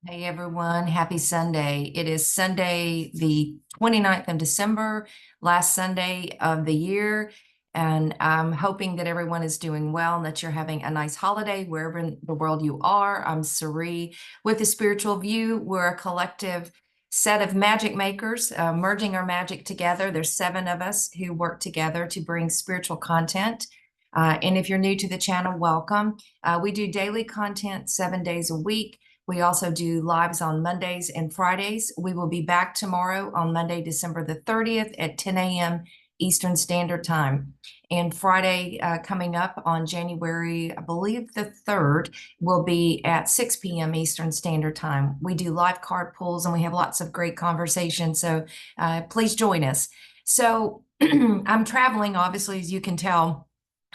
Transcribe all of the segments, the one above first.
Hey everyone, happy Sunday. It is Sunday, the 29th of December, last Sunday of the year. And I'm hoping that everyone is doing well and that you're having a nice holiday wherever in the world you are. I'm Sari with the Spiritual View. We're a collective set of magic makers, merging our magic together. There's 7 of us who work together to bring spiritual content. And if you're new to the channel, welcome. We do daily content 7 days a week. We also do lives on Mondays and Fridays. We will be back tomorrow on Monday, December the 30th at 10 a.m. Eastern Standard Time. And Friday coming up on January, I believe the 3rd, will be at 6 p.m. Eastern Standard Time. We do live card pulls and we have lots of great conversations. So please join us. So I'm traveling, obviously, as you can tell.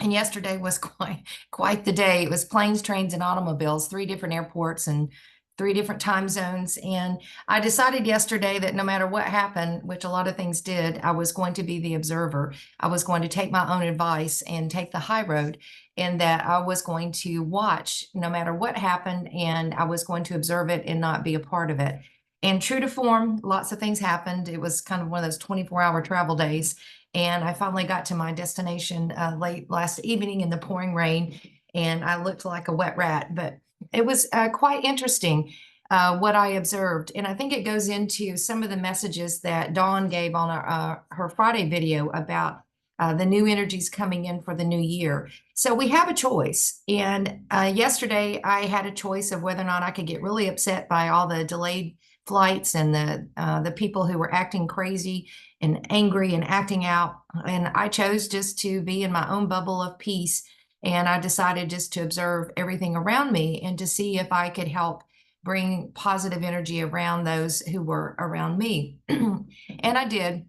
And yesterday was quite the day. It was planes, trains, and automobiles, 3 different airports and 3 different time zones. And I decided yesterday that no matter what happened, which a lot of things did, I was going to be the observer. I was going to take my own advice and take the high road, and that I was going to watch no matter what happened, and I was going to observe it and not be a part of it. And true to form, lots of things happened. It was kind of one of those 24-hour travel days. And I finally got to my destination late last evening in the pouring rain, and I looked like a wet rat. But it was quite interesting what I observed. And I think it goes into some of the messages that Dawn gave on her Friday video about the new energies coming in for the new year. So we have a choice. And yesterday I had a choice of whether or not I could get really upset by all the delayed flights and the people who were acting crazy and angry and acting out. And I chose just to be in my own bubble of peace. And I decided just to observe everything around me and to see if I could help bring positive energy around those who were around me. And I did.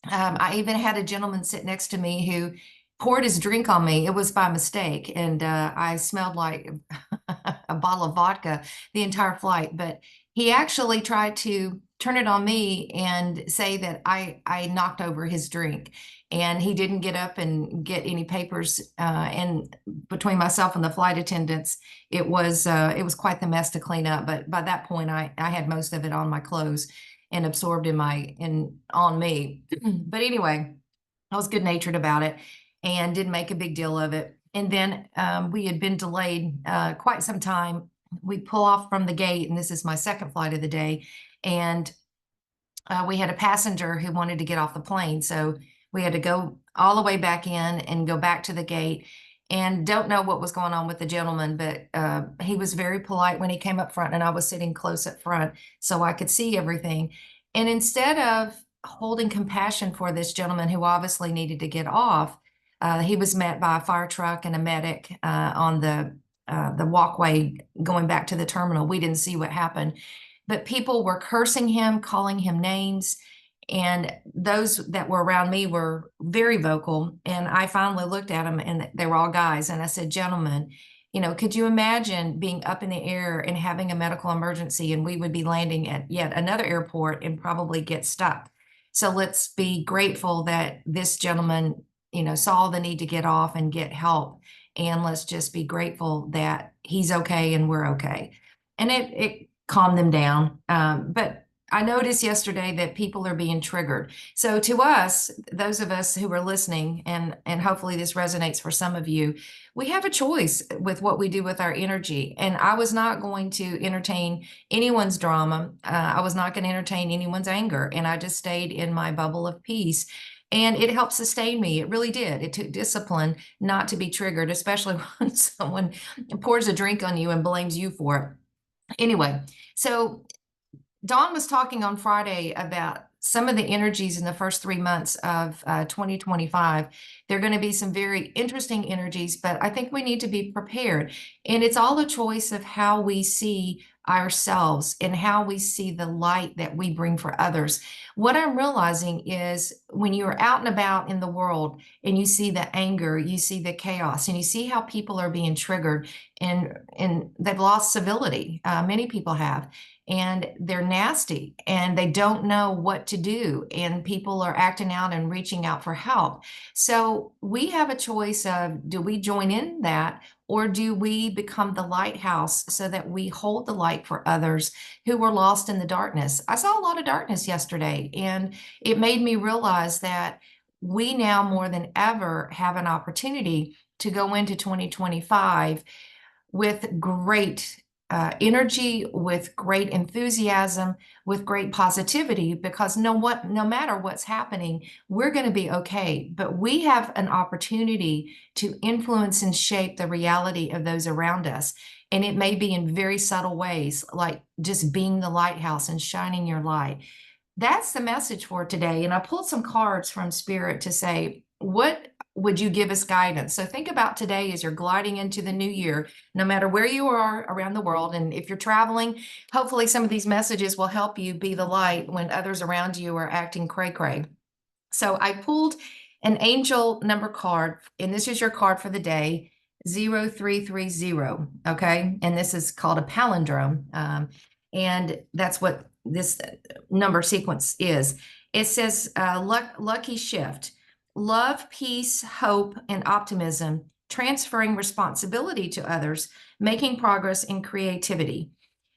I even had a gentleman sit next to me who poured his drink on me. It was by mistake. And I smelled like a bottle of vodka the entire flight. But he actually tried to turn it on me and say that I knocked over his drink. And he didn't get up and get any papers. And between myself and the flight attendants, it was quite the mess to clean up. But by that point, I had most of it on my clothes and absorbed on me. But anyway, I was good natured about it and didn't make a big deal of it. And then we had been delayed quite some time. We pull off from the gate, and this is my second flight of the day. And we had a passenger who wanted to get off the plane. So we had to go all the way back in and go back to the gate. And don't know what was going on with the gentleman, but he was very polite when he came up front, and I was sitting close up front so I could see everything. And instead of holding compassion for this gentleman who obviously needed to get off, he was met by a fire truck and a medic on the walkway going back to the terminal. We didn't see what happened, but people were cursing him, calling him names. And those that were around me were very vocal. And I finally looked at them, and they were all guys. And I said, gentlemen, could you imagine being up in the air and having a medical emergency, and we would be landing at yet another airport and probably get stuck? So let's be grateful that this gentleman, saw the need to get off and get help. And let's just be grateful that he's okay and we're okay. And it calmed them down. But I noticed yesterday that people are being triggered. So to us, those of us who are listening, and hopefully this resonates for some of you, we have a choice with what we do with our energy. And I was not going to entertain anyone's drama. I was not going to entertain anyone's anger. And I just stayed in my bubble of peace. And it helped sustain me. It really did. It took discipline not to be triggered, especially when someone pours a drink on you and blames you for it. Anyway, so Dawn was talking on Friday about some of the energies in the first 3 months of 2025. There are going to be some very interesting energies, but I think we need to be prepared. And it's all a choice of how we see ourselves and how we see the light that we bring for others. What I'm realizing is when you're out and about in the world and you see the anger, you see the chaos, and you see how people are being triggered and they've lost civility. Many people have. And they're nasty and they don't know what to do. And people are acting out and reaching out for help. So we have a choice of, do we join in that, Or do we become the lighthouse so that we hold the light for others who were lost in the darkness? I saw a lot of darkness yesterday, and it made me realize that we now more than ever have an opportunity to go into 2025 with great energy, with great enthusiasm, with great positivity, because no matter what's happening, we're going to be okay. But we have an opportunity to influence and shape the reality of those around us. And it may be in very subtle ways, like just being the lighthouse and shining your light. That's the message for today. And I pulled some cards from Spirit to say, what would you give us guidance? So think about today as you're gliding into the new year, no matter where you are around the world. And if you're traveling, hopefully some of these messages will help you be the light when others around you are acting cray-cray. So I pulled an angel number card, and this is your card for the day, 0330. Okay. And this is called a palindrome. And that's what this number sequence is. It says lucky shift, love, peace, hope, and optimism, transferring responsibility to others, making progress in creativity.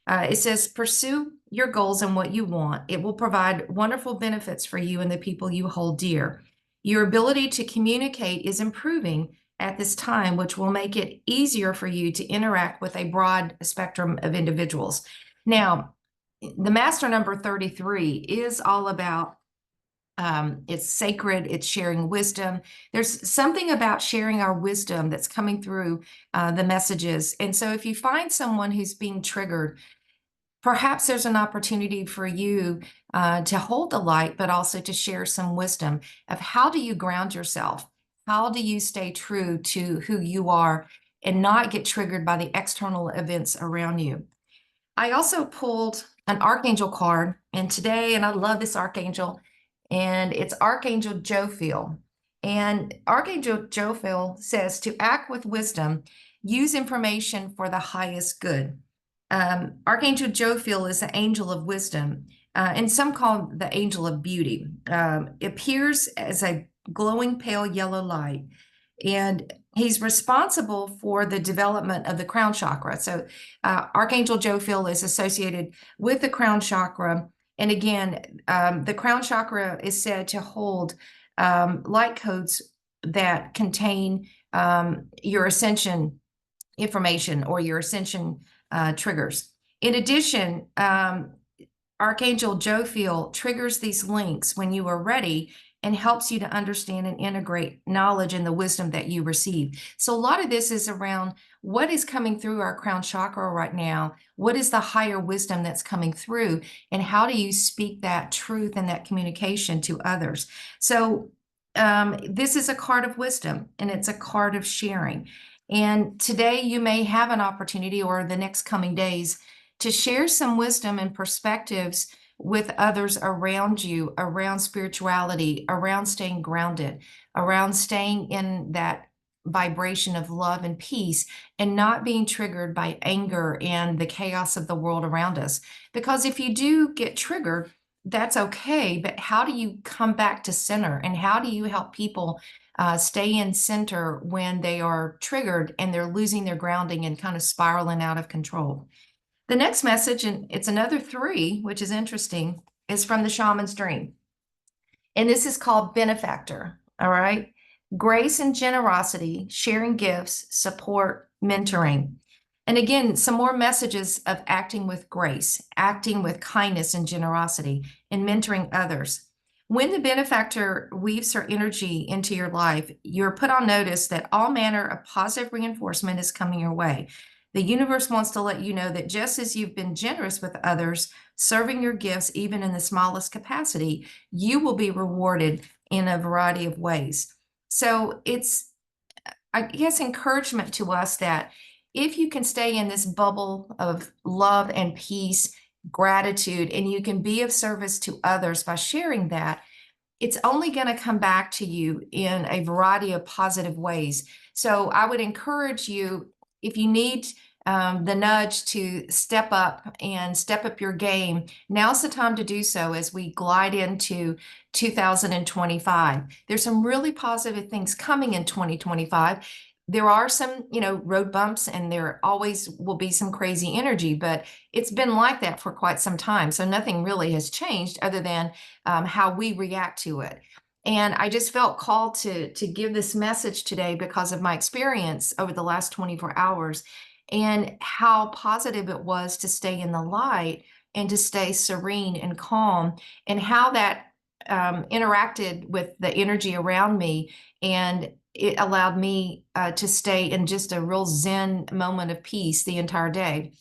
It says pursue your goals and what you want. It will provide wonderful benefits for you and the people you hold dear. Your ability to communicate is improving at this time, which will make it easier for you to interact with a broad spectrum of individuals. Now, the master number 33 is all about it's sacred, it's sharing wisdom. There's something about sharing our wisdom that's coming through the messages. And so if you find someone who's being triggered, perhaps there's an opportunity for you to hold the light, but also to share some wisdom of how do you ground yourself? How do you stay true to who you are and not get triggered by the external events around you? I also pulled an Archangel card, and today, and I love this Archangel, and it's Archangel Jophiel. And Archangel Jophiel says to act with wisdom, use information for the highest good. Archangel Jophiel is the angel of wisdom, and some call the angel of beauty. Appears as a glowing pale yellow light, and he's responsible for the development of the crown chakra. So Archangel Jophiel is associated with the crown chakra. And again, the crown chakra is said to hold light codes that contain your ascension information or your ascension triggers. In addition, Archangel Jophiel triggers these links when you are ready and helps you to understand and integrate knowledge and the wisdom that you receive. So a lot of this is around what is coming through our crown chakra right now, what is the higher wisdom that's coming through, and how do you speak that truth and that communication to others. So this is a card of wisdom, and it's a card of sharing. And today you may have an opportunity, or the next coming days, to share some wisdom and perspectives with others around you, around spirituality, around staying grounded, around staying in that vibration of love and peace, and not being triggered by anger and the chaos of the world around us. Because if you do get triggered, that's okay, but how do you come back to center, and how do you help people stay in center when they are triggered and they're losing their grounding and kind of spiraling out of control? The next message, and it's another 3, which is interesting, is from the shaman's dream. And this is called benefactor, all right? Grace and generosity, sharing gifts, support, mentoring. And again, some more messages of acting with grace, acting with kindness and generosity, and mentoring others. When the benefactor weaves her energy into your life, you're put on notice that all manner of positive reinforcement is coming your way. The universe wants to let you know that just as you've been generous with others, serving your gifts even in the smallest capacity, you will be rewarded in a variety of ways. So it's, I guess, encouragement to us that if you can stay in this bubble of love and peace, gratitude, and you can be of service to others by sharing that, it's only going to come back to you in a variety of positive ways. So I would encourage you, if you need the nudge to step up and step up your game, now's the time to do so as we glide into 2025. There's some really positive things coming in 2025. there are some, road bumps, and there always will be some crazy energy, but it's been like that for quite some time. So nothing really has changed other than how we react to it. And I just felt called to give this message today because of my experience over the last 24 hours and how positive it was to stay in the light and to stay serene and calm, and how that interacted with the energy around me. And it allowed me to stay in just a real Zen moment of peace the entire day.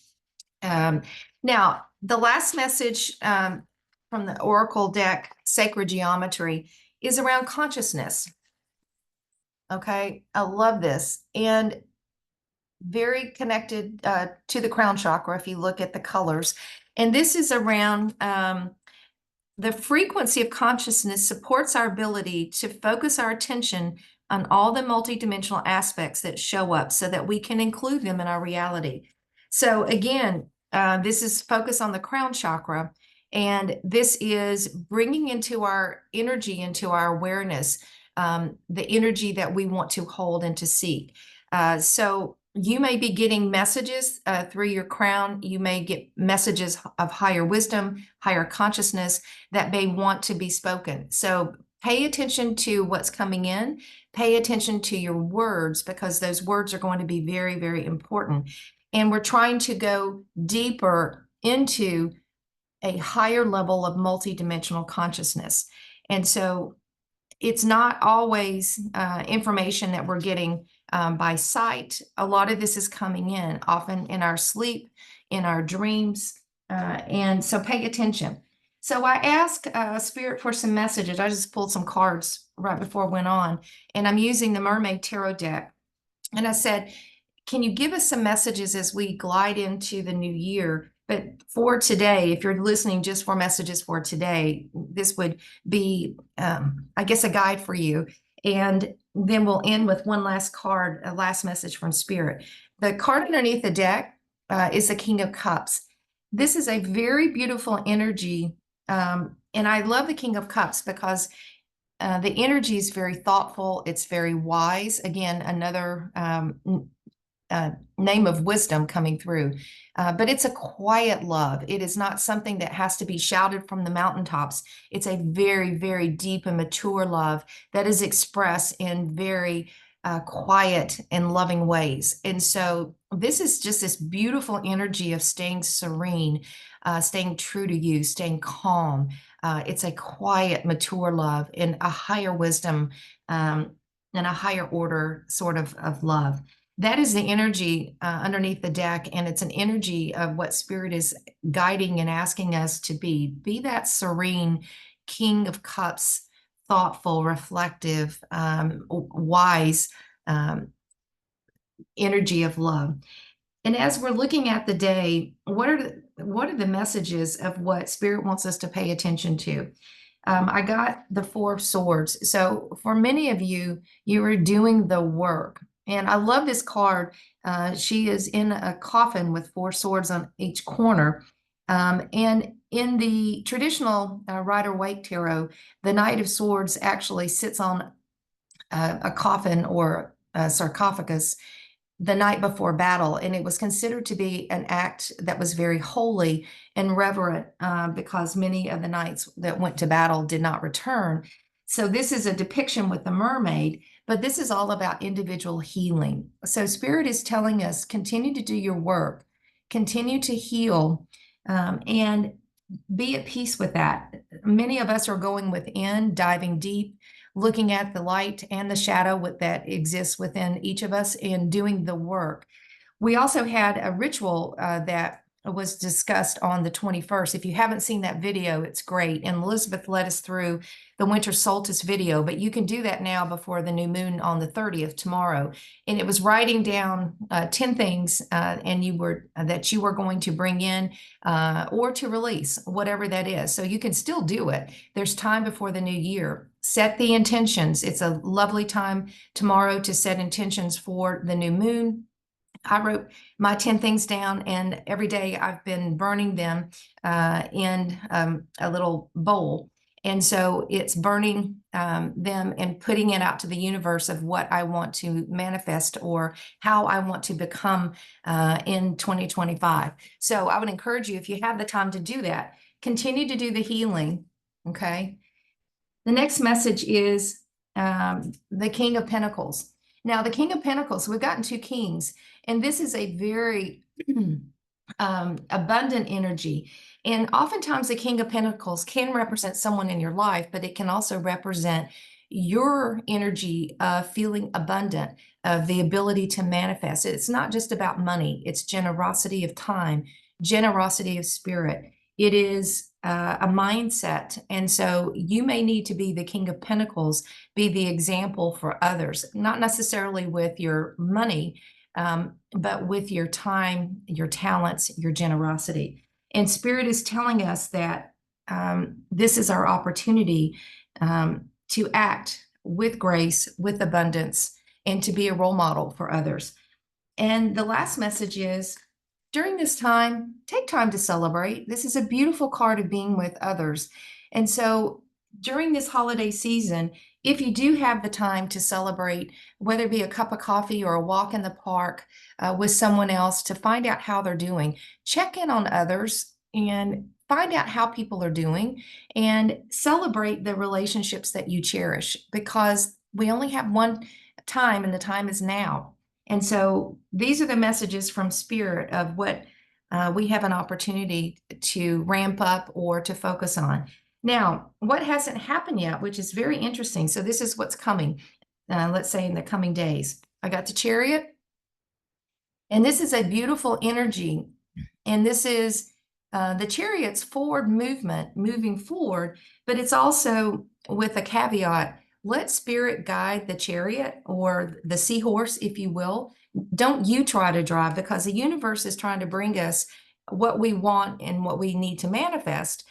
Um, Now, the last message from the Oracle deck, Sacred Geometry, is around consciousness. Okay, I love this. And very connected to the crown chakra if you look at the colors. And this is around the frequency of consciousness supports our ability to focus our attention on all the multidimensional aspects that show up so that we can include them in our reality. So again, this is focus on the crown chakra, and this is bringing into our energy, into our awareness, the energy that we want to hold and to seek. So you may be getting messages through your crown. You may get messages of higher wisdom, higher consciousness that may want to be spoken. So pay attention to what's coming in. Pay attention to your words, because those words are going to be very, very important. And we're trying to go deeper into a higher level of multidimensional consciousness. And so it's not always information that we're getting by sight. A lot of this is coming in, often in our sleep, in our dreams. And so pay attention. So I asked Spirit for some messages. I just pulled some cards right before I went on, and I'm using the Mermaid Tarot deck. And I said, can you give us some messages as we glide into the new year? But for today, if you're listening just for messages for today, this would be, I guess, a guide for you. And then we'll end with one last card, a last message from Spirit. The card underneath the deck is the King of Cups. This is a very beautiful energy. And I love the King of Cups because the energy is very thoughtful. It's very wise. Again, another name of wisdom coming through. But it's a quiet love. It is not something that has to be shouted from the mountaintops. It's a very, very deep and mature love that is expressed in very quiet and loving ways. And so this is just this beautiful energy of staying serene, staying true to you, staying calm. It's a quiet, mature love in a higher wisdom and a higher order sort of love. That is the energy underneath the deck, and it's an energy of what Spirit is guiding and asking us to be. Be that serene King of Cups, thoughtful, reflective, wise energy of love. And as we're looking at the day, what are the messages of what Spirit wants us to pay attention to? I got the Four of Swords. So for many of you, you are doing the work. And I love this card. She is in a coffin with four swords on each corner. And in the traditional Rider-Waite tarot, the Knight of Swords actually sits on a coffin or a sarcophagus the night before battle, and it was considered to be an act that was very holy and reverent because many of the knights that went to battle did not return. So this is a depiction with the mermaid, but this is all about individual healing. So Spirit is telling us, continue to do your work, continue to heal, and be at peace with that. Many of us are going within, diving deep, looking at the light and the shadow that exists within each of us and doing the work. We also had a ritual that was discussed on the 21st. If you haven't seen that video, it's great. And Elizabeth led us through the winter solstice video, but you can do that now before the new moon on the 30th, tomorrow. And it was writing down 10 things and that you were going to bring in or to release, whatever that is. So you can still do it. There's time before the new year. Set the intentions. It's a lovely time tomorrow to set intentions for the new moon. I wrote my 10 things down, and every day I've been burning them in a little bowl. And so it's burning them and putting it out to the universe of what I want to manifest or how I want to become in 2025. So I would encourage you, if you have the time to do that, continue to do the healing. Okay. The next message is the King of Pentacles. Now, the King of Pentacles, we've gotten two kings, and this is a very abundant energy. And oftentimes, the King of Pentacles can represent someone in your life, but it can also represent your energy of feeling abundant, of the ability to manifest. It's not just about money, it's generosity of time, generosity of spirit. It is a mindset. And so you may need to be the King of Pentacles, be the example for others, not necessarily with your money, but with your time, your talents, your generosity. And Spirit is telling us that this is our opportunity to act with grace, with abundance, and to be a role model for others. And the last message is, during this time, take time to celebrate. This is a beautiful card of being with others. And so during this holiday season, if you do have the time to celebrate, whether it be a cup of coffee or a walk in the park with someone else to find out how they're doing, check in on others and find out how people are doing and celebrate the relationships that you cherish, because we only have one time and the time is now. And so these are the messages from Spirit of what we have an opportunity to ramp up or to focus on. Now, what hasn't happened yet, which is very interesting. So this is what's coming, let's say in the coming days. I got the Chariot, and this is a beautiful energy. And this is the Chariot's forward movement, moving forward, but it's also with a caveat. Let Spirit guide the chariot or the seahorse, if you will. Don't you try to drive, because the universe is trying to bring us what we want and what we need to manifest.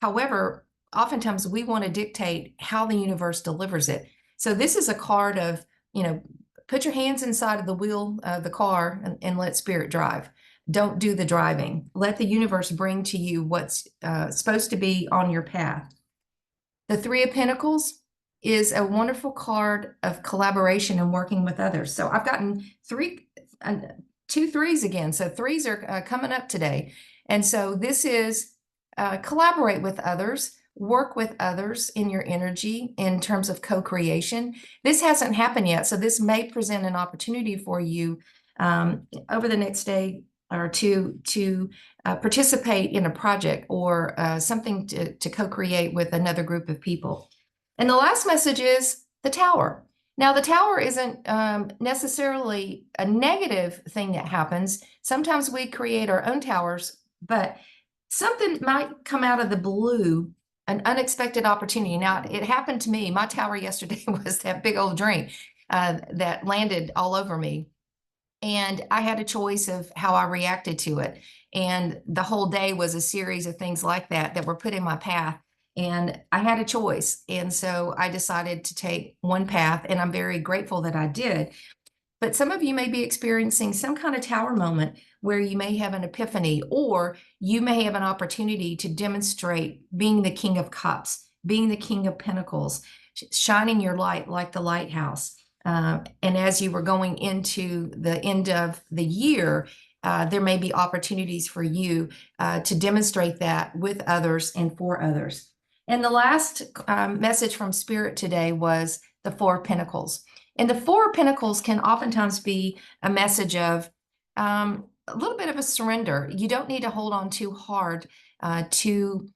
However, oftentimes we want to dictate how the universe delivers it. So this is a card of, put your hands inside of the wheel of the car and let Spirit drive. Don't do the driving. Let the universe bring to you what's supposed to be on your path. The Three of Pentacles is a wonderful card of collaboration and working with others. So I've gotten two threes again. So threes are coming up today. And so this is collaborate with others, work with others in your energy in terms of co-creation. This hasn't happened yet. So this may present an opportunity for you over the next day or two to participate in a project or something to co-create with another group of people. And the last message is the Tower. Now, the Tower isn't necessarily a negative thing that happens. Sometimes we create our own towers, but something might come out of the blue, an unexpected opportunity. Now, it happened to me. My tower yesterday was that big old drink that landed all over me. And I had a choice of how I reacted to it. And the whole day was a series of things like that were put in my path. And I had a choice. And so I decided to take one path, and I'm very grateful that I did. But some of you may be experiencing some kind of tower moment where you may have an epiphany, or you may have an opportunity to demonstrate being the King of Cups, being the King of Pentacles, shining your light like the lighthouse. And as you were going into the end of the year, there may be opportunities for you to demonstrate that with others and for others. And the last message from Spirit today was the Four of Pentacles. And the Four of Pentacles can oftentimes be a message of a little bit of a surrender. You don't need to hold on too hard to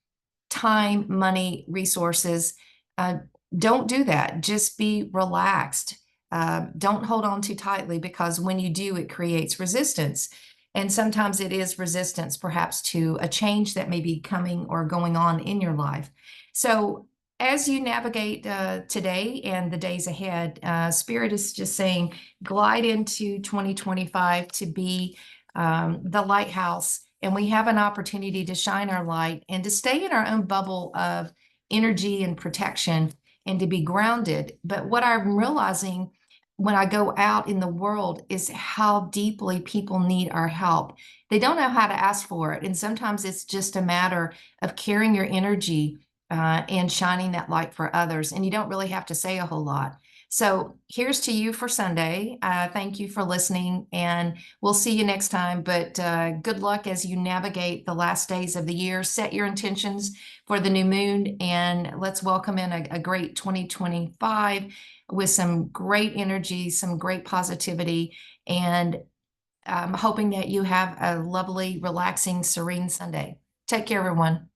time, money, resources. Don't do that. Just be relaxed. Don't hold on too tightly, because when you do, it creates resistance. And sometimes it is resistance, perhaps, to a change that may be coming or going on in your life. So as you navigate today and the days ahead, Spirit is just saying, glide into 2025 to be the lighthouse. And we have an opportunity to shine our light and to stay in our own bubble of energy and protection and to be grounded. But what I'm realizing when I go out in the world is how deeply people need our help. They don't know how to ask for it. And sometimes it's just a matter of carrying your energy and shining that light for others. And you don't really have to say a whole lot. So here's to you for Sunday. Thank you for listening, and we'll see you next time. But good luck as you navigate the last days of the year. Set your intentions for the new moon, and let's welcome in a great 2025 with some great energy, some great positivity, and I'm hoping that you have a lovely, relaxing, serene Sunday. Take care, everyone.